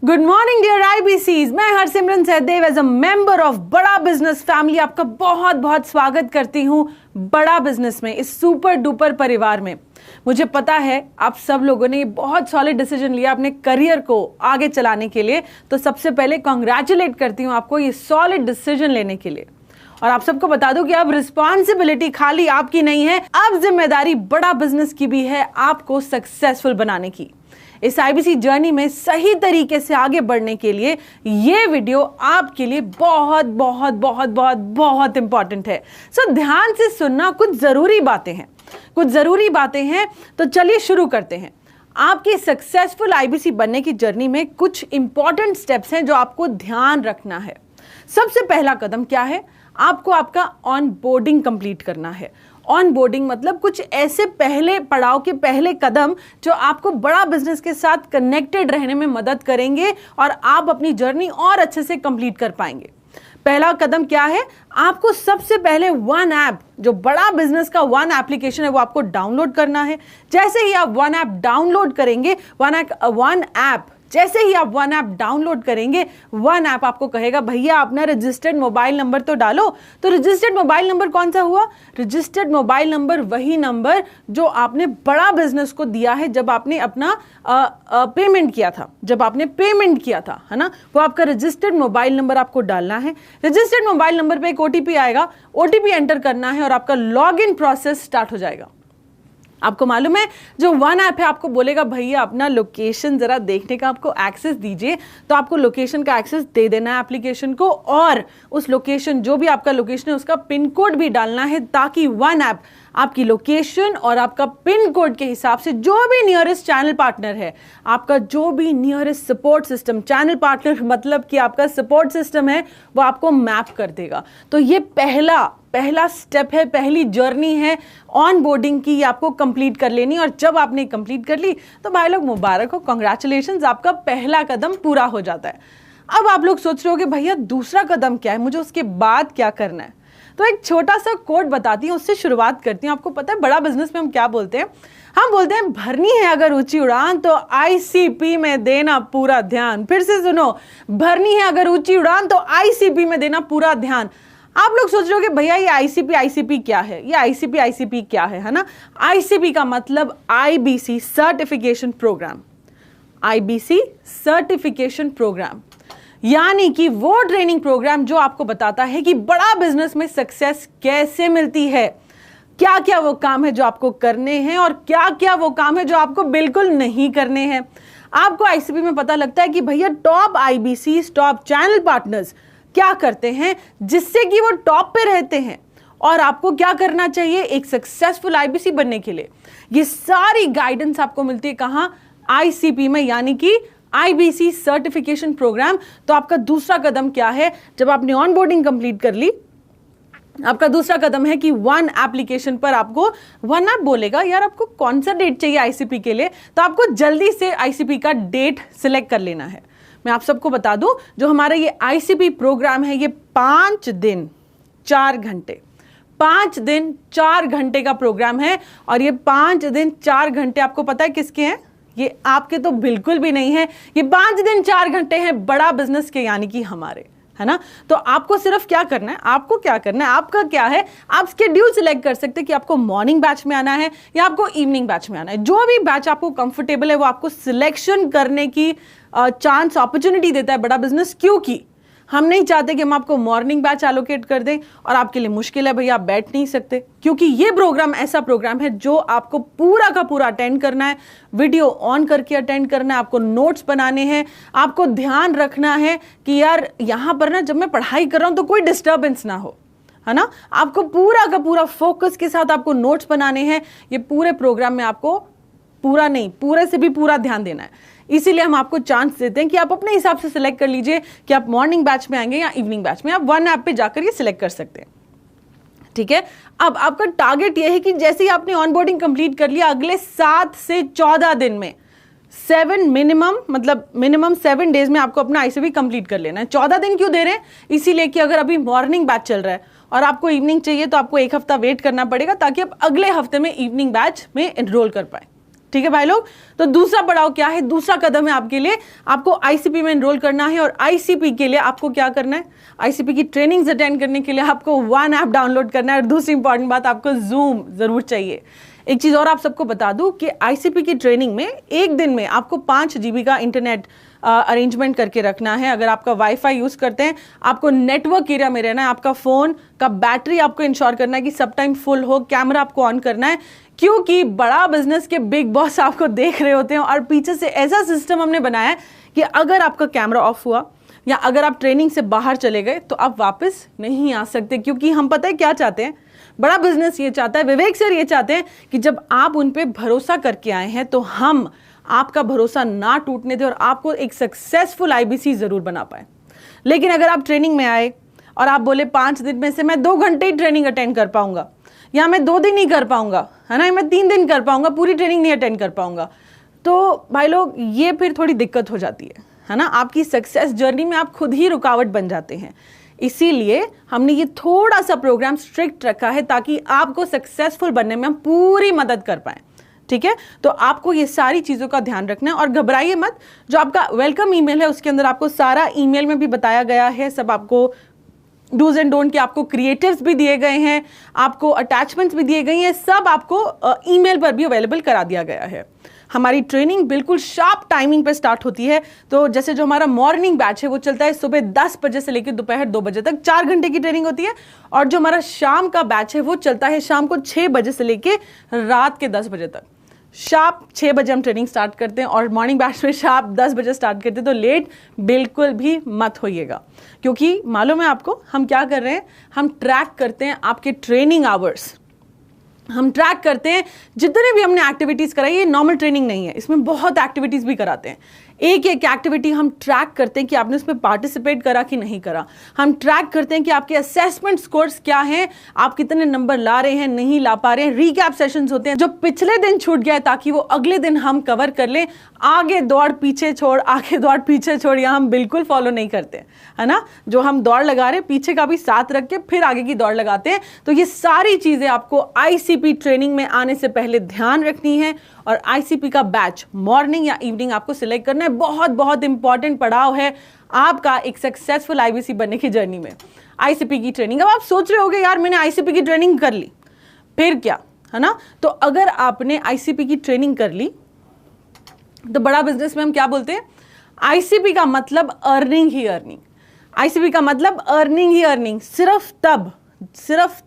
Good morning dear IBCs. मैं Harsimran Sahdev as a member of बड़ा business family आपका बहुत बहुत स्वागत करती हूं बड़ा बिजनेस में, इस सुपर डुपर परिवार में। मुझे पता है आप सब लोगों ने बहुत सॉलिड डिसीजन लिया अपने करियर को आगे चलाने के लिए, तो सबसे पहले कॉन्ग्रेचुलेट करती हूं आपको ये सॉलिड डिसीजन लेने के लिए। और आप सबको बता दूं कि अब रिस्पॉन्सिबिलिटी खाली आपकी नहीं है, अब जिम्मेदारी बड़ा बिजनेस की भी है आपको सक्सेसफुल बनाने की। इस आईबीसी जर्नी में सही तरीके से आगे बढ़ने के लिए ये वीडियो आपके लिए बहुत बहुत बहुत बहुत बहुत इंपॉर्टेंट है। सो ध्यान से सुनना, कुछ जरूरी बातें हैं। तो चलिए शुरू करते हैं। आपकी सक्सेसफुल आईबीसी बनने की जर्नी में कुछ इंपॉर्टेंट स्टेप्स हैं जो आपको ध्यान रखना है। सबसे पहला कदम क्या है? आपको आपका ऑन बोर्डिंग कंप्लीट करना है। ऑन बोर्डिंग मतलब कुछ ऐसे पहले पड़ाव के पहले कदम जो आपको बड़ा बिजनेस के साथ कनेक्टेड रहने में मदद करेंगे और आप अपनी जर्नी और अच्छे से कंप्लीट कर पाएंगे। पहला कदम क्या है? आपको सबसे पहले वन ऐप, जो बड़ा बिजनेस का वन एप्लीकेशन है, वो आपको डाउनलोड करना है। जैसे ही आप वन ऐप डाउनलोड करेंगे, जैसे ही आप वन ऐप डाउनलोड करेंगे, वन ऐप आपको कहेगा भैया अपना रजिस्टर्ड मोबाइल नंबर तो डालो। तो रजिस्टर्ड मोबाइल नंबर कौन सा हुआ? रजिस्टर्ड मोबाइल नंबर वही नंबर जो आपने बड़ा बिजनेस को दिया है जब आपने अपना पेमेंट किया था, है ना? वो आपका रजिस्टर्ड मोबाइल नंबर आपको डालना है। रजिस्टर्ड मोबाइल नंबर पे एक ओटीपी आएगा, ओटीपी एंटर करना है और आपका लॉग इन प्रोसेस स्टार्ट हो जाएगा। आपको मालूम है जो वन ऐप है आपको बोलेगा भैया अपना लोकेशन जरा देखने का आपको एक्सेस दीजिए, तो आपको लोकेशन का एक्सेस दे देना है एप्लीकेशन को, और उस लोकेशन, जो भी आपका लोकेशन है, उसका पिन कोड भी डालना है, ताकि वन ऐप आपकी लोकेशन और आपका पिन कोड के हिसाब से जो भी नियरेस्ट चैनल पार्टनर है, आपका जो भी nearest support system, channel partner मतलब कि आपका सपोर्ट सिस्टम है, वो आपको मैप कर देगा। तो ये पहला स्टेप है, पहली जर्नी है ऑन बोर्डिंग की, आपको कंप्लीट कर लेनी। और जब आपने कंप्लीट कर ली तो भाई लोग मुबारक हो, कॉन्ग्रेचुलेशंस, आपका पहला कदम पूरा हो जाता है। अब आप लोग सोच रहे हो कि भैया दूसरा कदम क्या है, मुझे उसके बाद क्या करना है? तो एक छोटा सा कोड बताती हूँ, उससे शुरुआत करती हूँ। आपको पता है बड़ा बिजनेस में हम क्या बोलते हैं? हम बोलते हैं भरनी है अगर ऊंची उड़ान तो आईसीपी में देना पूरा ध्यान। फिर से सुनो, भरनी है अगर ऊंची उड़ान तो आईसीपी में देना पूरा ध्यान। आप लोग सोच रहे हो कि भैया ये आईसीपी क्या है? ये आईसीपी क्या है ना? आईसीपी का मतलब IBC certification programme. IBC certification programme यानी कि वो ट्रेनिंग प्रोग्राम जो आपको बताता है कि बड़ा बिजनेस में सक्सेस कैसे मिलती है, क्या क्या वो काम है जो आपको करने हैं और क्या क्या वो काम है जो आपको बिल्कुल नहीं करने हैं। आपको आईसीपी में पता लगता है कि भैया top IBC, top channel partners क्या करते हैं जिससे कि वो टॉप पे रहते हैं, और आपको क्या करना चाहिए एक सक्सेसफुल आईबीसी बनने के लिए। ये सारी गाइडेंस आपको मिलती है कहां? आईसीपी में, यानी कि आईबीसी सर्टिफिकेशन प्रोग्राम। तो आपका दूसरा कदम क्या है? जब आपने ऑनबोर्डिंग कंप्लीट कर ली, आपका दूसरा कदम है कि वन एप्लीकेशन पर आपको वन ऐप बोलेगा यार आपको कौन सा डेट चाहिए आईसीपी के लिए, तो आपको जल्दी से आईसीपी का डेट सिलेक्ट कर लेना है। मैं आप सबको बता दूं, जो हमारा ये आईसीपी प्रोग्राम है, ये 5 दिन 4 घंटे का प्रोग्राम है। और ये 5 दिन 4 घंटे आपको पता है किसके हैं? ये आपके तो बिल्कुल भी नहीं है। ये 5 दिन 4 घंटे हैं बड़ा बिजनेस के, यानी कि हमारे, है ना? तो आपको सिर्फ क्या करना है, आपका क्या है, आप शेड्यूल सिलेक्ट कर सकते हैं कि आपको मॉर्निंग बैच में आना है या आपको इवनिंग बैच में आना है। जो भी बैच आपको कंफर्टेबल है वो आपको सिलेक्शन करने की चांस, अपॉर्चुनिटी देता है बड़ा बिजनेस, क्योंकि हम नहीं चाहते कि हम आपको मॉर्निंग बैच एलोकेट कर दें और आपके लिए मुश्किल है भैया आप बैठ नहीं सकते, क्योंकि ये प्रोग्राम ऐसा प्रोग्राम है जो आपको पूरा का पूरा अटेंड करना है, वीडियो ऑन करके अटेंड करना है, आपको नोट्स बनाने हैं, आपको ध्यान रखना है कि यार यहाँ पर ना जब मैं पढ़ाई कर रहा हूँ तो कोई डिस्टर्बेंस ना हो, है ना? आपको पूरा का पूरा फोकस के साथ आपको नोट्स बनाने हैं। ये पूरे प्रोग्राम में आपको पूरे से भी पूरा ध्यान देना है। इसीलिए हम आपको चांस देते हैं कि आप अपने हिसाब से सिलेक्ट कर लीजिए कि आप मॉर्निंग बैच में आएंगे या इवनिंग बैच में। आप वन ऐप पे जाकर ये सिलेक्ट कर सकते हैं, ठीक है? अब आपका टारगेट ये है कि जैसे ही आपने ऑनबोर्डिंग कंप्लीट कर लिया, अगले 7 से 14 दिन में, मिनिमम 7 डेज में आपको अपना आईसीपी कंप्लीट कर लेना है। 14 दिन क्यों दे रहे हैं? इसीलिए कि अगर अभी मॉर्निंग बैच चल रहा है और आपको इवनिंग चाहिए तो आपको 1 हफ्ता वेट करना पड़ेगा, ताकि आप अगले हफ्ते में इवनिंग बैच में एनरोल कर पाए, ठीक है भाई लोग। तो दूसरा पड़ाव क्या है, दूसरा कदम है आपके लिए, आपको आईसीपी में एनरोल करना है। और आईसीपी के लिए आपको क्या करना है, आईसीपी की ट्रेनिंग्स अटेंड करने के लिए आपको वन ऐप डाउनलोड करना है। और दूसरी इंपॉर्टेंट बात, आपको जूम जरूर चाहिए। एक चीज और आप सबको बता दूं कि आईसीपी की ट्रेनिंग में एक दिन में आपको 5 GB का इंटरनेट अरेंजमेंट करके रखना है। अगर आपका वाईफाई यूज करते हैं, आपको नेटवर्क एरिया में रहना है, आपका फोन का बैटरी आपको इंश्योर करना है कि सब टाइम फुल हो, कैमरा आपको ऑन करना है, क्योंकि बड़ा बिजनेस के बिग बॉस आपको देख रहे होते हैं। और पीछे से ऐसा सिस्टम हमने बनाया है कि अगर आपका कैमरा ऑफ हुआ या अगर आप ट्रेनिंग से बाहर चले गए तो आप वापस नहीं आ सकते, क्योंकि हम पता है क्या चाहते हैं, बड़ा बिजनेस ये चाहता है, विवेक सर ये चाहते हैं कि जब आप उन पे भरोसा करके आए हैं तो हम आपका भरोसा ना टूटने दें और आपको एक सक्सेसफुल आईबीसी जरूर बना पाए। लेकिन अगर आप ट्रेनिंग में आए और आप बोले 5 दिन में से मैं 2 घंटे ही ट्रेनिंग अटेंड कर पाऊंगा, या मैं 2 दिन ही कर पाऊंगा, है ना, मैं 3 दिन कर पाऊंगा, पूरी ट्रेनिंग नहीं अटेंड कर पाऊंगा, तो भाई लोग ये फिर थोड़ी दिक्कत हो जाती है ना। आपकी सक्सेस जर्नी में आप खुद ही रुकावट बन जाते हैं। इसीलिए हमने ये थोड़ा सा प्रोग्राम स्ट्रिक्ट रखा है ताकि आपको सक्सेसफुल बनने में हम पूरी मदद कर पाए, ठीक है। तो आपको ये सारी चीजों का ध्यान रखना है और घबराइए मत। जो आपका वेलकम ईमेल है उसके अंदर आपको सारा ईमेल में भी बताया गया है, सब आपको डूज एंड डोंट के आपको क्रिएटिव्स भी दिए गए हैं, आपको अटैचमेंट्स भी दिए गए हैं, सब आपको ईमेल पर भी अवेलेबल करा दिया गया है। हमारी ट्रेनिंग बिल्कुल शार्प टाइमिंग पे स्टार्ट होती है। तो जैसे जो हमारा मॉर्निंग बैच है वो चलता है सुबह 10 बजे से लेकर दोपहर 2 बजे तक, 4 घंटे की ट्रेनिंग होती है। और जो हमारा शाम का बैच है वो चलता है शाम को 6 बजे से लेकर रात के 10 बजे तक। शार्प 6 बजे हम ट्रेनिंग स्टार्ट करते हैं और मॉर्निंग बैच में शार्प 10 बजे स्टार्ट करते हैं। तो लेट बिल्कुल भी मत होइएगा, क्योंकि मालूम है आपको हम क्या कर रहे हैं, हम ट्रैक करते हैं आपके ट्रेनिंग आवर्स, हम ट्रैक करते हैं जितने भी हमने एक्टिविटीज कराई। ये नॉर्मल ट्रेनिंग नहीं है, इसमें बहुत एक्टिविटीज भी कराते हैं। एक एक एक्टिविटी हम ट्रैक करते हैं कि आपने उसमें पार्टिसिपेट करा कि नहीं करा। हम ट्रैक करते हैं कि आपके असेसमेंट स्कोर्स क्या हैं, आप कितने नंबर ला रहे हैं, नहीं ला पा रहे हैं। रीकैप सेशंस होते हैं जो पिछले दिन छूट गया है ताकि वो अगले दिन हम कवर कर लें। आगे दौड़ पीछे छोड़, आगे दौड़ पीछे छोड़, यह हम बिल्कुल फॉलो नहीं करते, है ना। जो हम दौड़ लगा रहे हैं पीछे का भी साथ रख के फिर आगे की दौड़ लगाते हैं। तो ये सारी चीजें आपको आईसीपी ट्रेनिंग में आने से पहले ध्यान रखनी है। और आईसीपी का बैच मॉर्निंग या इवनिंग आपको सिलेक्ट करना है। बहुत बहुत इंपॉर्टेंट पड़ाव है आपका एक सक्सेसफुल आईबीसी बनने की जर्नी में, आईसीपी की ट्रेनिंग। अब आप सोच रहे होगे यार मैंने आईसीपी की ट्रेनिंग कर ली, फिर क्या, है ना। तो अगर आपने आईसीपी की ट्रेनिंग कर ली तो बड़ा बिजनेस में हम क्या बोलते हैं, आईसीपी का मतलब अर्निंग ही अर्निंग। आईसीपी का मतलब अर्निंग ही अर्निंग सिर्फ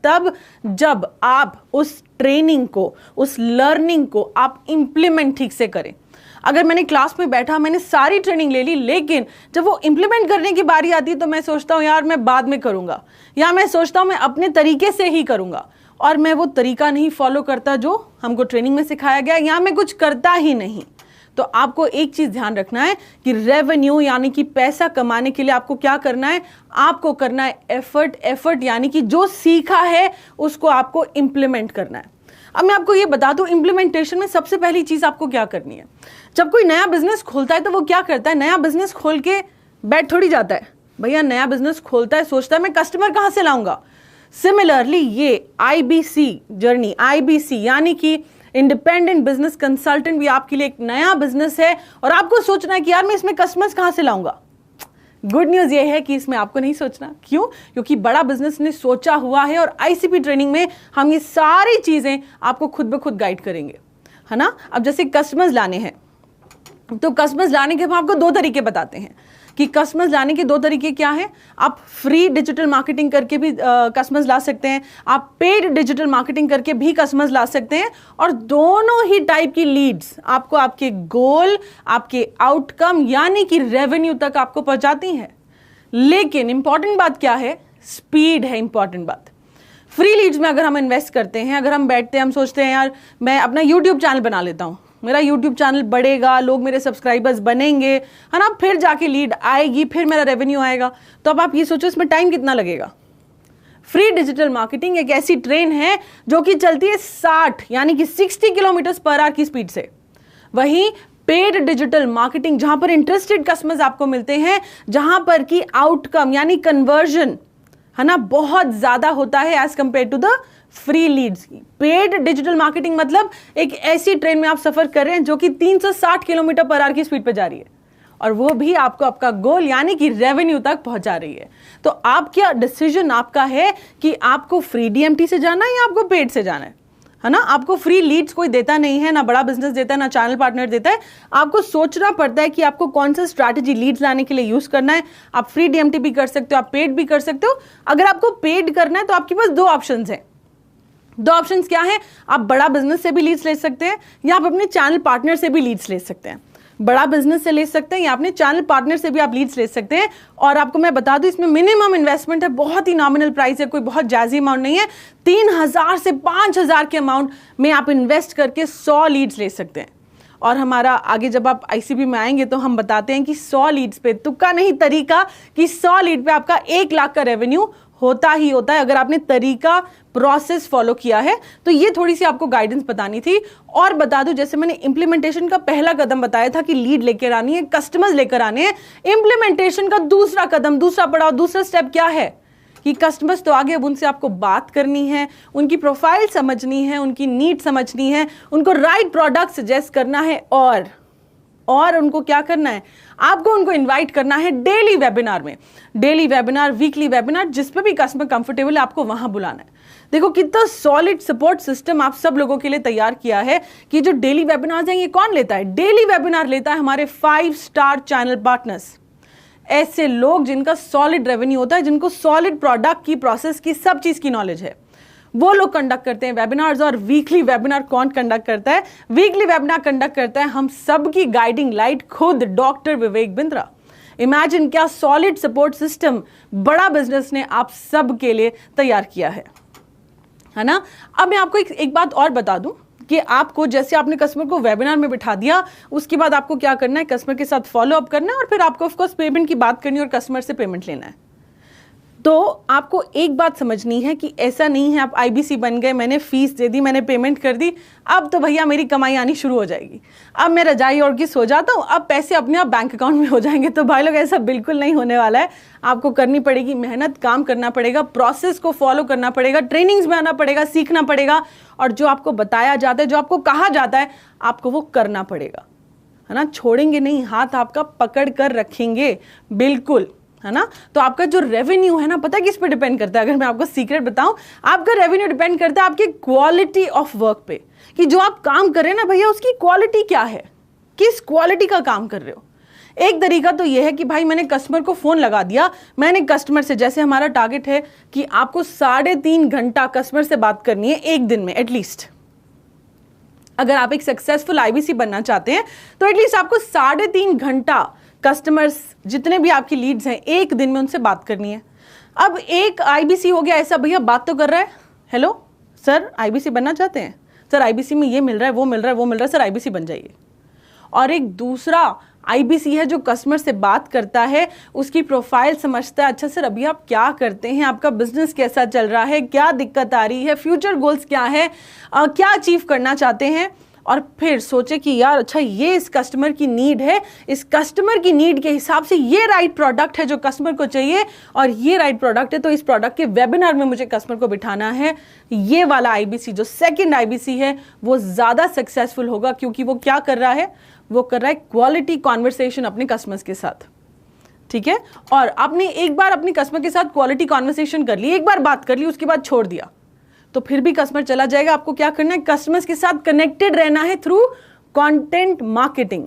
तब जब आप उस ट्रेनिंग को, उस लर्निंग को आप इंप्लीमेंट ठीक से करें। अगर मैंने क्लास में बैठा, मैंने सारी ट्रेनिंग ले ली, लेकिन जब वो इंप्लीमेंट करने की बारी आती है तो मैं सोचता हूं यार मैं बाद में करूंगा, या मैं सोचता हूं मैं अपने तरीके से ही करूंगा, और मैं वो तरीका नहीं फॉलो करता जो हमको ट्रेनिंग में सिखाया गया, या मैं कुछ करता ही नहीं। तो आपको एक चीज ध्यान रखना है कि रेवेन्यू यानी कि पैसा कमाने के लिए आपको क्या करना है, आपको करना है एफर्ट यानी कि जो सीखा है उसको आपको इंप्लीमेंट करना है। अब मैं आपको ये बता दूं, इंप्लीमेंटेशन में सबसे पहली चीज आपको क्या करनी है। जब कोई नया बिजनेस खोलता है तो वो क्या करता है, नया बिजनेस खोल के बैठ थोड़ी जाता है। भैया नया बिजनेस खोलता है, सोचता है मैं कस्टमर कहां से लाऊंगा। सिमिलरली ये आईबीसी जर्नी, आईबीसी यानी कि इंडिपेंडेंट बिजनेस कंसल्टेंट भी आपके लिए एक नया बिजनेस है और आपको सोचना है कि यार मैं इसमें कस्टमर्स कहां से लाऊंगा। गुड न्यूज ये है कि इसमें आपको नहीं सोचना। क्यों? क्योंकि बड़ा बिजनेस ने सोचा हुआ है और आईसीपी ट्रेनिंग में हम ये सारी चीजें आपको खुद ब खुद गाइड करेंगे, है ना। अब जैसे कस्टमर्स लाने हैं तो कस्टमर्स लाने के हम आपको 2 तरीके बताते हैं कि कस्टमर्स लाने के 2 तरीके क्या हैं। आप फ्री डिजिटल मार्केटिंग करके भी कस्टमर्स ला सकते हैं, आप पेड डिजिटल मार्केटिंग करके भी कस्टमर्स ला सकते हैं, और दोनों ही टाइप की लीड्स आपको आपके गोल, आपके आउटकम यानी कि रेवेन्यू तक आपको पहुंचाती हैं। लेकिन इंपॉर्टेंट बात क्या है, स्पीड है इंपॉर्टेंट बात। फ्री लीड्स में अगर हम इन्वेस्ट करते हैं, अगर हम बैठते हैं, हम सोचते हैं यार मैं अपना यूट्यूब चैनल बना लेता हूं, मेरा YouTube चैनल बढ़ेगा, लोग मेरे सब्सक्राइबर्स बनेंगे, है ना, फिर जाके लीड आएगी, फिर मेरा रेवेन्यू आएगा। तो अब आप ये सोचो इसमें टाइम कितना लगेगा। फ्री डिजिटल मार्केटिंग एक ऐसी ट्रेन है जो कि चलती है 60 यानी कि 60 किलोमीटर पर आवर की स्पीड से। वहीं पेड डिजिटल मार्केटिंग जहां पर इंटरेस्टेड कस्टमर्स आपको मिलते हैं, जहां पर की आउटकम यानी कन्वर्जन, है ना, बहुत ज्यादा होता है as compared to the free leads की। पेड डिजिटल मार्केटिंग मतलब एक ऐसी ट्रेन में आप सफर कर रहे हैं जो कि 360 किलोमीटर पर आवर की स्पीड पर जा रही है, और वो भी आपको आपका गोल यानी कि रेवेन्यू तक पहुंचा रही है। तो आप क्या डिसीजन आपका है कि आपको फ्री डीएमटी से जाना है या आपको पेड से जाना है ना। आपको फ्री लीड्स कोई देता नहीं है, ना बड़ा बिजनेस देता है, ना चैनल पार्टनर देता है। आपको सोचना पड़ता है कि आपको कौन सा स्ट्रैटेजी लीड्स लाने के लिए यूज करना है। आप फ्री डीएमटी भी कर सकते हो, आप पेड भी कर सकते हो। अगर आपको पेड करना है तो आपके पास दो ऑप्शंस हैं। दो ऑप्शंस क्या है? आप बड़ा बिजनेस से भी लीड्स ले सकते हैं या आप अपने चैनल पार्टनर से भी लीड्स ले सकते हैं। बड़ा बिजनेस से ले सकते हैं या अपने चैनल पार्टनर से भी आप लीड्स ले सकते हैं। और आपको मैं बता दूं, इसमें मिनिमम इन्वेस्टमेंट है, बहुत ही नॉमिनल प्राइस है, कोई बहुत जायज़ी अमाउंट नहीं है। 3000 से 5000 के अमाउंट में आप इन्वेस्ट करके 100 लीड्स ले सकते हैं। और हमारा आगे जब आप आईसीबी में आएंगे तो हम बताते हैं कि 100 लीड्स पे तुक्का नहीं तरीका, कि 100 लीड पे आपका 1 लाख का रेवेन्यू होता ही होता है अगर आपने तरीका प्रोसेस फॉलो किया है। तो ये थोड़ी सी आपको गाइडेंस बतानी थी। और बता दूं, जैसे मैंने इंप्लीमेंटेशन का पहला कदम बताया था कि लीड लेकर आनी है, कस्टमर्स लेकर आने हैं। इंप्लीमेंटेशन का दूसरा कदम, दूसरा पड़ाव, दूसरा स्टेप क्या है कि कस्टमर्स तो आगे, अब उनसे आपको बात करनी है, उनकी प्रोफाइल समझनी है, उनकी नीड समझनी है, उनको राइट प्रोडक्ट सजेस्ट करना है, और उनको क्या करना है, आपको उनको इनवाइट करना है डेली वेबिनार में। डेली वेबिनार, वीकली वेबिनार, जिस पे भी कस्टमर कंफर्टेबल है आपको वहां बुलाना है। देखो कितना सॉलिड सपोर्ट सिस्टम आप सब लोगों के लिए तैयार किया है कि जो डेली वेबिनार हैं ये कौन लेता है? डेली वेबिनार लेता है हमारे 5 स्टार चैनल पार्टनर्स। ऐसे लोग जिनका सॉलिड रेवेन्यू होता है, जिनको सॉलिड प्रोडक्ट की, प्रोसेस की, सब चीज की नॉलेज है, वो लोग कंडक्ट करते हैं वेबिनार्स। और वीकली वेबिनार कौन कंडक्ट करता है? वीकली वेबिनार कंडक्ट करता है हम सब की गाइडिंग लाइट, खुद डॉक्टर विवेक बिंद्रा। इमेजिन क्या सॉलिड सपोर्ट सिस्टम बड़ा बिजनेस ने आप सब के लिए तैयार किया है ना। अब मैं आपको एक बात और बता दूं कि आपको, जैसे आपने कस्टमर को वेबिनार में बिठा दिया, उसके बाद आपको क्या करना है, कस्टमर के साथ फॉलो अप करना है और फिर आपको ऑफ कोर्स लेमेंट की बात करनी है और कस्टमर से पेमेंट लेना है। तो आपको एक बात समझनी है कि ऐसा नहीं है आप आईबीसी बन गए, मैंने फीस दे दी, मैंने पेमेंट कर दी, अब तो भैया मेरी कमाई आनी शुरू हो जाएगी, अब मैं रजाई ओढ़ के सो जाता हूँ, अब पैसे अपने आप बैंक अकाउंट में हो जाएंगे। तो भाई लोग ऐसा बिल्कुल नहीं होने वाला है। आपको करनी पड़ेगी मेहनत, काम करना पड़ेगा, प्रोसेस को फॉलो करना पड़ेगा, ट्रेनिंग्स में आना पड़ेगा, सीखना पड़ेगा, और जो आपको बताया जाता है, जो आपको कहा जाता है, आपको वो करना पड़ेगा, है ना। छोड़ेंगे नहीं, हाथ आपका पकड़ कर रखेंगे, बिल्कुल, है ना। तो आपका जो रेवेन्यू है ना, पता है किस पे डिपेंड करता है? अगर मैं आपको सीक्रेट बताऊं, आपका रेवेन्यू डिपेंड करता है आपकी क्वालिटी ऑफ वर्क पे, कि जो आप काम कर रहे हैं ना भैया, उसकी क्वालिटी क्या है, किस क्वालिटी का काम कर रहे हो। एक तरीका तो यह है कि भाई मैंने कस्टमर को फोन लगा दिया, मैंने कस्टमर से, जैसे हमारा टारगेट है कि आपको 3.5 घंटा कस्टमर से बात करनी है एक दिन में एटलीस्ट। अगर आप एक सक्सेसफुल आईबीसी बनना चाहते हैं तो एटलीस्ट आपको 3.5 घंटा कस्टमर्स, जितने भी आपकी लीड्स हैं, एक दिन में उनसे बात करनी है। अब एक आईबीसी हो गया ऐसा, भैया बात तो कर रहा है, हेलो सर आईबीसी बनना चाहते हैं, सर आईबीसी में ये मिल रहा है, वो मिल रहा है, वो मिल रहा है, सर आईबीसी बन जाइए। और एक दूसरा आईबीसी है जो कस्टमर से बात करता है, उसकी प्रोफाइल समझता है, अच्छा सर अभी आप क्या करते हैं, आपका बिजनेस कैसा चल रहा है, क्या दिक्कत आ रही है, फ्यूचर गोल्स क्या है, क्या अचीव करना चाहते हैं, और फिर सोचे कि यार अच्छा ये इस कस्टमर की नीड है, इस कस्टमर की नीड के हिसाब से ये राइट प्रोडक्ट है जो कस्टमर को चाहिए, और ये राइट प्रोडक्ट है तो इस प्रोडक्ट के वेबिनार में मुझे कस्टमर को बिठाना है। ये वाला आईबीसी, जो सेकंड आईबीसी है, वो ज़्यादा सक्सेसफुल होगा, क्योंकि वो क्या कर रहा है, वो कर रहा है क्वालिटी कॉन्वर्सेशन अपने कस्टमर्स के साथ, ठीक है। और आपने एक बार अपने कस्टमर के साथ क्वालिटी कॉन्वर्सेशन कर ली, एक बार बात कर ली, उसके बाद छोड़ दिया तो फिर भी कस्टमर चला जाएगा। आपको क्या करना है, कस्टमर्स के साथ कनेक्टेड रहना है थ्रू कंटेंट मार्केटिंग।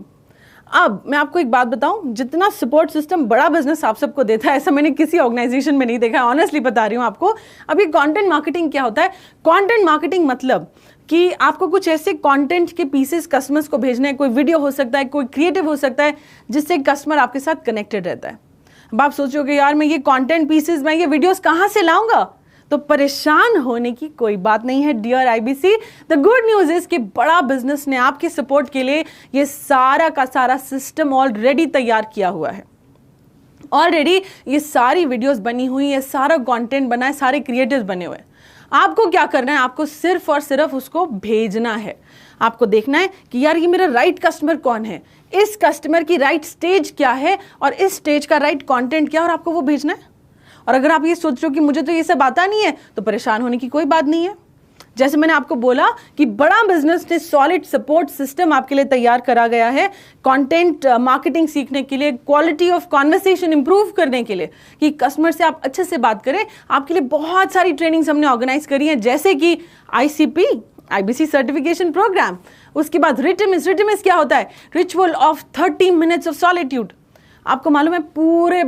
अब मैं आपको एक बात बताऊं, जितना सपोर्ट सिस्टम बड़ा बिजनेस आप सबको देता है, ऐसा मैंने किसी ऑर्गेनाइजेशन में नहीं देखा है, ऑनेस्टली बता रही हूं आपको। अब ये कंटेंट मार्केटिंग क्या होता है? कंटेंट मार्केटिंग मतलब कि आपको कुछ ऐसे कंटेंट के पीसेस कस्टमर्स को भेजने हैं, कोई वीडियो हो सकता है, कोई क्रिएटिव हो सकता है, जिससे कस्टमर आपके साथ कनेक्टेड रहता है। अब आप सोचोगे यार मैं ये कंटेंट पीसेस, मैं ये वीडियोस कहाँ से लाऊंगा? तो परेशान होने की कोई बात नहीं है dear IBC. The good news is कि बड़ा बिजनेस ने आपके सपोर्ट के लिए ये सारा का सारा सिस्टम ऑलरेडी तैयार किया हुआ है। ऑलरेडी ये सारी वीडियोस बनी हुई है, सारा कंटेंट बना है, सारे क्रिएटिव्स बने हुए हैं। आपको क्या करना है, आपको सिर्फ और सिर्फ उसको भेजना है। आपको देखना है कि यार ये मेरा राइट कस्टमर कौन है, इस कस्टमर की राइट स्टेज क्या है, और इस स्टेज का राइट कंटेंट क्या है, और आपको वो भेजना है। और अगर आप ये सोच रहे हो कि मुझे तो ये सब आता नहीं है, तो परेशान होने की कोई बात नहीं है। जैसे मैंने आपको बोला कि बड़ा बिजनेस ने सॉलिड सपोर्ट सिस्टम आपके लिए तैयार करा गया है कंटेंट मार्केटिंग सीखने के लिए, क्वालिटी ऑफ कॉन्वर्सेशन इंप्रूव करने के लिए, कि कस्टमर से आप अच्छे से बात करें। आपके लिए बहुत सारी ट्रेनिंग्स हमने ऑर्गेनाइज करी हैं, जैसे कि IBC सर्टिफिकेशन प्रोग्राम, उसके बाद रिटमिस क्या होता है, ritual of 30 minutes of solitude. आपको मालूम है पूरे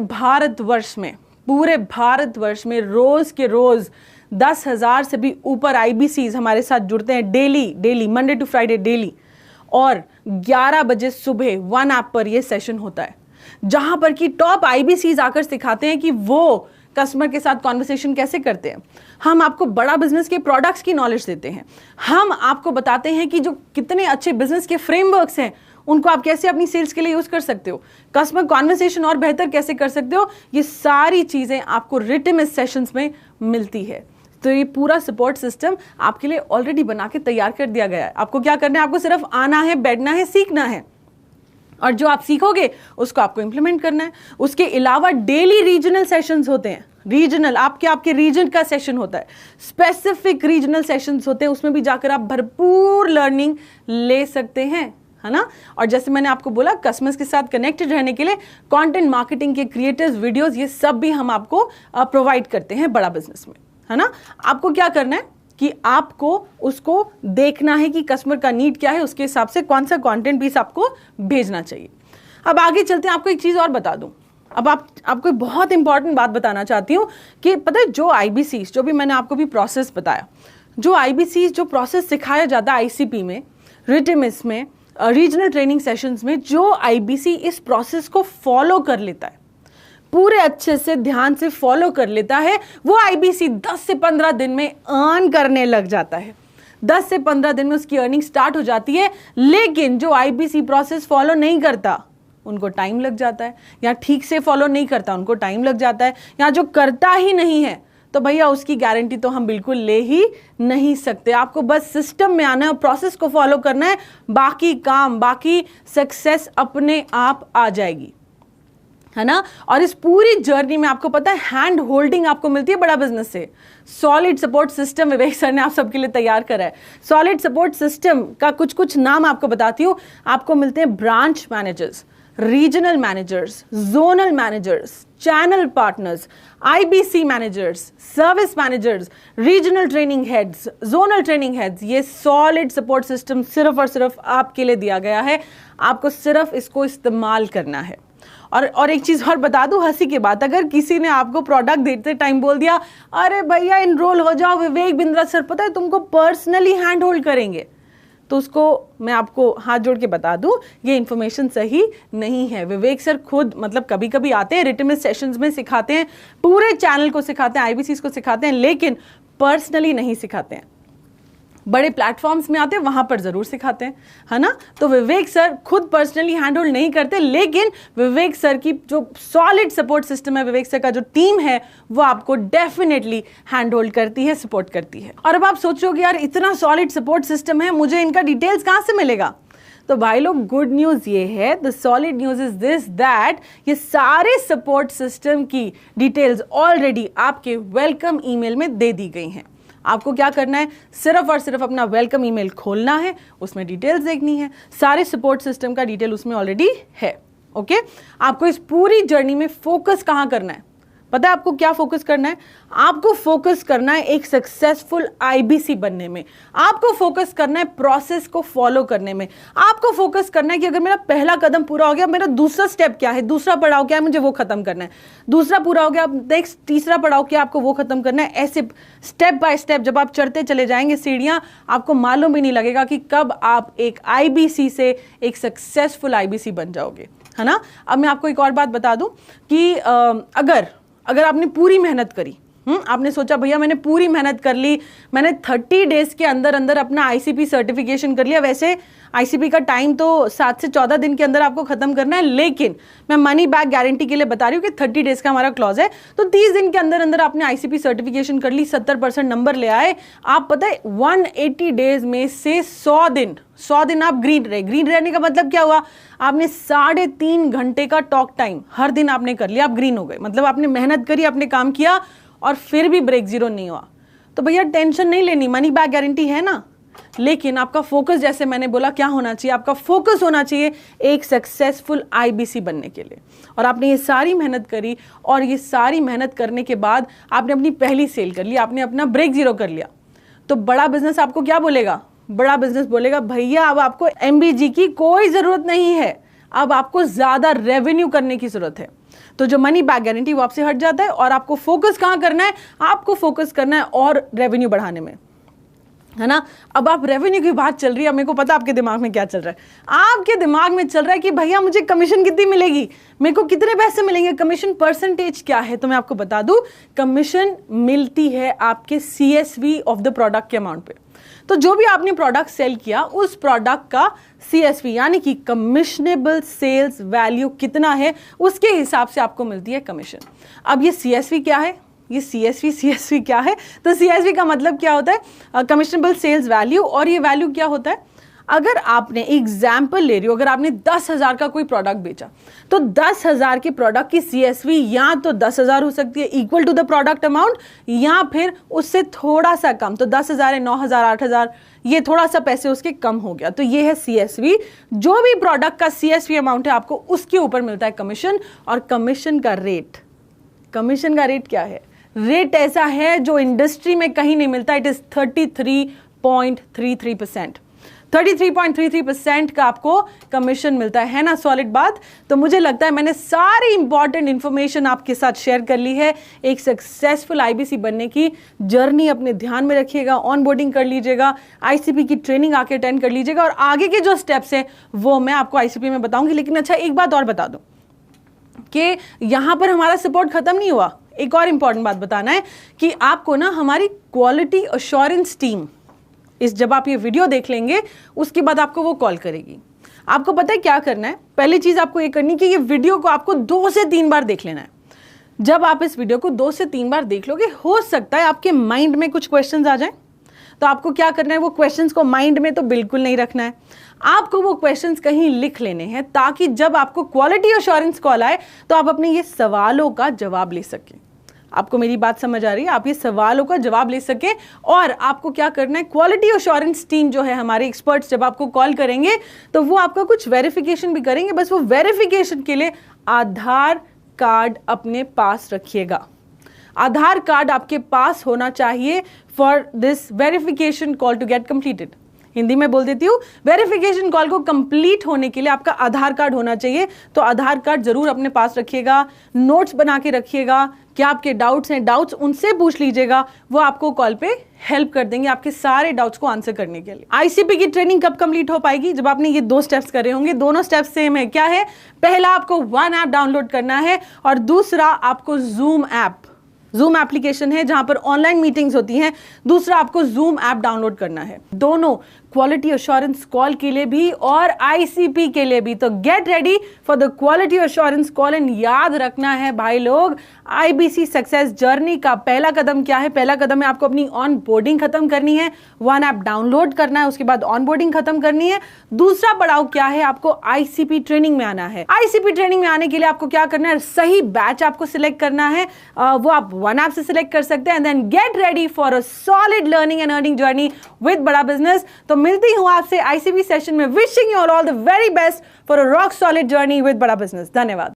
भारतवर्ष में रोज के रोज 10,000 से भी ऊपर IBCs हमारे साथ जुड़ते हैं daily, Monday to Friday daily, और 11 बजे सुबह 1 ऐप पर यह सेशन होता है, जहां पर कि टॉप IBCs आकर सिखाते हैं कि वो कस्टमर के साथ कॉन्वर्सेशन कैसे करते हैं। हम आपको बड़ा बिजनेस के प्रोडक्ट्स की नॉलेज देते हैं, हम आपको बताते हैं कि जो कितने अच्छे बिजनेस के फ्रेमवर्क्स हैं उनको आप कैसे अपनी सेल्स के लिए यूज कर सकते हो, कस्टमर कॉन्वर्सेशन और बेहतर कैसे कर सकते हो। ये सारी चीजें आपको रिटमिस सेशंस में मिलती है। तो ये पूरा सपोर्ट सिस्टम आपके लिए ऑलरेडी बना के तैयार कर दिया गया है। आपको क्या करना है, आपको सिर्फ आना है, बैठना है, सीखना है, और जो आप सीखोगे उसको आपको इंप्लीमेंट करना है। उसके अलावा डेली रीजनल सेशंस होते हैं, रीजनल आपके रीजन का सेशन होता है, स्पेसिफिक रीजनल सेशंस होते हैं, उसमें भी जाकर आप भरपूर लर्निंग ले सकते हैं, है ना। और जैसे मैंने आपको बोला, कस्टमर्स के साथ कनेक्टेड रहने के लिए कंटेंट मार्केटिंग के क्रिएटिव्स, वीडियोस, ये सब भी हम आपको प्रोवाइड करते हैं बड़ा बिजनेस में, है ना। आपको क्या करना है कि आपको उसको देखना है कि कस्टमर का नीड क्या है, उसके हिसाब से कौन सा कंटेंट पीस आपको भेजना चाहिए। अब आगे चलते हैं, आपको एक चीज और बता दूं। अब आपको बहुत इंपॉर्टेंट बात बताना चाहती हूं कि पता है जो IBCs, जो भी मैंने आपको भी प्रोसेस बताया, जो IBCs जो प्रोसेस सिखाया जाता है ICP में, रिटमिस में, रीजनल ट्रेनिंग सेशंस में, जो IBC इस प्रोसेस को फॉलो कर लेता है, पूरे अच्छे से ध्यान से फॉलो कर लेता है, वो IBC 10 से 15 दिन में अर्न करने लग जाता है। 10 से 15 दिन में उसकी अर्निंग स्टार्ट हो जाती है। लेकिन जो IBC प्रोसेस फॉलो नहीं करता उनको टाइम लग जाता है, या ठीक से फॉलो नहीं करता उनको टाइम लग जाता है, या जो करता ही नहीं है तो भैया उसकी गारंटी तो हम बिल्कुल ले ही नहीं सकते। आपको बस सिस्टम में आना है, प्रोसेस को फॉलो करना है, बाकी काम, बाकी सक्सेस अपने आप आ जाएगी, है ना। और इस पूरी जर्नी में आपको पता है हैंड होल्डिंग आपको मिलती है बड़ा बिजनेस से। सॉलिड सपोर्ट सिस्टम विवेक सर ने आप सबके लिए तैयार करा है। सॉलिड सपोर्ट सिस्टम का कुछ नाम आपको बताती हूँ। आपको मिलते हैं branch managers, regional managers, zonal managers, channel partners, IBC managers, service managers, regional training heads, zonal training heads. ये सॉलिड सपोर्ट सिस्टम सिर्फ और सिर्फ आपके लिए दिया गया है। आपको सिर्फ इसको इस्तेमाल करना है। और एक चीज और बता दूं, हंसी की बात, अगर किसी ने आपको प्रोडक्ट देते टाइम बोल दिया, अरे भैया इनरोल हो जाओ, विवेक बिंद्रा सर पता है तुमको पर्सनली हैंड होल्ड करेंगे, तो उसको मैं आपको हाथ जोड़ के बता दूं, ये इन्फॉर्मेशन सही नहीं है। विवेक सर खुद मतलब कभी कभी आते हैं, रिटमिस सेशंस में सिखाते हैं, पूरे चैनल को सिखाते हैं, IBCs को सिखाते हैं, लेकिन पर्सनली नहीं सिखाते हैं। बड़े प्लेटफॉर्म्स में आते हैं वहां पर जरूर सिखाते हैं, है ना। तो विवेक सर खुद पर्सनली हैंड होल्ड नहीं करते, लेकिन विवेक सर की जो सॉलिड सपोर्ट सिस्टम है, विवेक सर का जो टीम है, वो आपको डेफिनेटली हैंड होल्ड करती है, सपोर्ट करती है। और अब आप सोचोगे यार इतना सॉलिड सपोर्ट सिस्टम है, मुझे इनका डिटेल्स कहां से मिलेगा? तो भाई लोग, गुड न्यूज ये है, the solid news is this that ये सारे सपोर्ट सिस्टम की डिटेल्स ऑलरेडी आपके वेलकम ईमेल में दे दी गई हैं। आपको क्या करना है, सिर्फ और सिर्फ अपना वेलकम ईमेल खोलना है, उसमें डिटेल्स देखनी है, सारे सपोर्ट सिस्टम का डिटेल उसमें ऑलरेडी है। ओके, आपको इस पूरी जर्नी में फोकस कहां करना है? पता है आपको क्या फोकस करना है? आपको फोकस करना है एक सक्सेसफुल IBC बनने में। आपको फोकस करना है प्रोसेस को फॉलो करने में। आपको फोकस करना है कि अगर मेरा पहला कदम पूरा हो गया, मेरा दूसरा स्टेप क्या है, दूसरा पड़ाव क्या है, मुझे वो खत्म करना है। दूसरा पूरा हो गया, नेक्स्ट तीसरा पड़ाव क्या, आपको वो खत्म करना है। ऐसे स्टेप बाय स्टेप जब आप चढ़ते चले जाएंगे सीढ़ियां, आपको मालूम भी नहीं लगेगा कि कब आप एक IBC से एक सक्सेसफुल IBC बन जाओगे, है ना। अब मैं आपको एक और बात बता दूं कि अगर आपने पूरी मेहनत करी, आपने सोचा भैया मैंने पूरी मेहनत कर ली, मैंने 30 डेज के अंदर अंदर अपना ICP सर्टिफिकेशन कर लिया। वैसे ICP का टाइम तो 7 से 14 दिन के अंदर आपको खत्म करना है, लेकिन मैं मनी बैक गारंटी के लिए बता रही हूँ कि 30 डेज का हमारा क्लॉज है। तो 30 दिन के अंदर अंदर आपने ICP सर्टिफिकेशन कर ली, 70% नंबर ले आए, आप पता है 180 डेज में से 100 दिन आप ग्रीन रहे। ग्रीन रहने का मतलब क्या हुआ? आपने 3.5 घंटे का टॉक टाइम हर दिन आपने कर लिया, आप ग्रीन हो गए। मतलब आपने मेहनत करी, आपने काम किया और फिर भी ब्रेक जीरो नहीं हुआ। तो भैया टेंशन नहीं लेनी, मनी बैक गारंटी है ना। लेकिन आपका फोकस, जैसे मैंने बोला, क्या होना चाहिए? आपका फोकस होना चाहिए एक सक्सेसफुल आईबीसी बनने के लिए। और आपने ये सारी मेहनत करी, और ये सारी मेहनत करने के बाद आपने अपनी पहली सेल कर ली, आपने अपना ब्रेक जीरो कर लिया। तो बड़ा बिजनेस आपको क्या बोलेगा? बड़ा बिजनेस बोलेगा भैया अब आपको एमबीजी की कोई जरूरत नहीं है, अब आपको ज्यादा रेवेन्यू करने की जरूरत है। तो जो मनी बैक गारंटी वो आपसे हट जाता है, और आपको फोकस कहां करना है? आपको फोकस करना है और रेवेन्यू बढ़ाने में, है ना। अब आप रेवेन्यू की बात चल रही है, मेरे को पता आपके दिमाग में क्या चल रहा है। आपके दिमाग में चल रहा है कि भैया मुझे कमीशन कितनी मिलेगी, मेरे को कितने पैसे मिलेंगे, कमीशन परसेंटेज क्या है? तो मैं आपको बता दूं, कमीशन मिलती है आपके CSV ऑफ द प्रोडक्ट के अमाउंट पे। तो जो भी आपने प्रोडक्ट सेल किया, उस प्रोडक्ट का CSV यानी कि कमिशनेबल सेल्स वैल्यू कितना है, उसके हिसाब से आपको मिलती है कमीशन। अब ये CSV क्या है? ये CSV क्या है? तो CSV का मतलब क्या होता है? कमिशनेबल सेल्स वैल्यू। और ये वैल्यू क्या होता है? अगर आपने एग्जाम्पल ले रही हो, अगर आपने 10,000 का कोई प्रोडक्ट बेचा, तो 10,000 के प्रोडक्ट की CSV या तो 10,000 हो सकती है equal to the product amount, या फिर उससे थोड़ा सा कम। तो 10,000 है, 9,000, 8,000, ये थोड़ा सा पैसे उसके कम हो गया, तो ये है CSV। जो भी प्रोडक्ट का CSV अमाउंट है, आपको उसके ऊपर मिलता है कमीशन। और कमीशन का रेट क्या है? रेट ऐसा है जो इंडस्ट्री में कहीं नहीं मिलता। It is 33.33%। 33.33% का आपको कमीशन मिलता है ना। सॉलिड बात। तो मुझे लगता है मैंने सारी इंपॉर्टेंट इंफॉर्मेशन आपके साथ शेयर कर ली है। एक सक्सेसफुल आईबीसी बनने की जर्नी अपने ध्यान में रखिएगा, ऑन बोर्डिंग कर लीजिएगा, आईसीपी की ट्रेनिंग आके अटेंड कर लीजिएगा, और आगे के जो स्टेप्स हैं वो मैं आपको आईसीपी में बताऊंगी। लेकिन अच्छा, एक बात और बता दूं कि यहां पर हमारा सपोर्ट खत्म नहीं हुआ। एक और इंपॉर्टेंट बात बताना है कि आपको ना हमारी क्वालिटी अश्योरेंस टीम, इस जब आप ये वीडियो देख लेंगे उसके बाद आपको वो कॉल करेगी। आपको पता है क्या करना है? पहली चीज आपको ये करनी कि ये वीडियो को आपको 2 से 3 बार देख लेना है। जब आप इस वीडियो को 2 से 3 बार देख लोगे, हो सकता है आपके माइंड में कुछ क्वेश्चंस आ जाएं। तो आपको क्या करना है? वो क्वेश्चंस को माइंड में तो बिल्कुल नहीं रखना है, आपको वो क्वेश्चंस कहीं लिख लेने हैं, ताकि जब आपको क्वालिटी अश्योरेंस कॉल आए तो आप अपने ये सवालों का जवाब ले सकें। आपको मेरी बात समझ आ रही है? आप ये सवालों का जवाब ले सके। और आपको क्या करना है? क्वालिटी अश्योरेंस टीम जो है, हमारे एक्सपर्ट्स जब आपको कॉल करेंगे तो वो आपका कुछ वेरिफिकेशन भी करेंगे। बस वो वेरिफिकेशन के लिए आधार कार्ड अपने पास रखिएगा। आधार कार्ड आपके पास होना चाहिए for this verification call to get completed. Hindi में बोल देती हूँ, वेरिफिकेशन कॉल को कंप्लीट होने के लिए आपका आधार कार्ड होना चाहिए। तो आधार कार्ड जरूर अपने पास रखिएगा, नोट्स बना के रखिएगा। क्या आपके डाउट्स हैं, डाउट्स उनसे पूछ लीजिएगा, वो आपको कॉल पे हेल्प कर देंगे आपके सारे डाउट्स को आंसर करने के लिए। आईसीपी की ट्रेनिंग कब कंप्लीट हो पाएगी? जब आपने ये 2 स्टेप्स करे होंगे। दोनों स्टेप्स सेम है। क्या है? पहला, आपको वन ऐप डाउनलोड करना है, और दूसरा आपको जूम एप्लीकेशन है जहां पर ऑनलाइन मीटिंग्स होती हैं। दूसरा, आपको जूम ऐप डाउनलोड करना है, दोनों क्वालिटी अश्योरेंस कॉल के लिए भी और आईसीपी के लिए भी। तो gate ready for the quality assurance call. And याद रखना है भाई लोग, आईबीसी सक्सेस जर्नी का पहला कदम क्या है? पहला कदम है आपको अपनी ऑन बोर्डिंग खत्म करनी है, वन ऐप डाउनलोड करना है, उसके बाद ऑन बोर्डिंग खत्म करनी है। दूसरा पड़ाव क्या है? आपको आईसीपी ट्रेनिंग में आना है। आईसीपी ट्रेनिंग में आने के लिए आपको क्या करना है? सही बैच आपको सिलेक्ट करना है, वो आप वन ऐप से सिलेक्ट कर सकते हैं। And then get ready for a solid learning and earning journey with Bada business. तो मिलती हूं आपसे आईसीपी सेशन में। Wishing you all the very best for a rock solid journey with Bada business. धन्यवाद।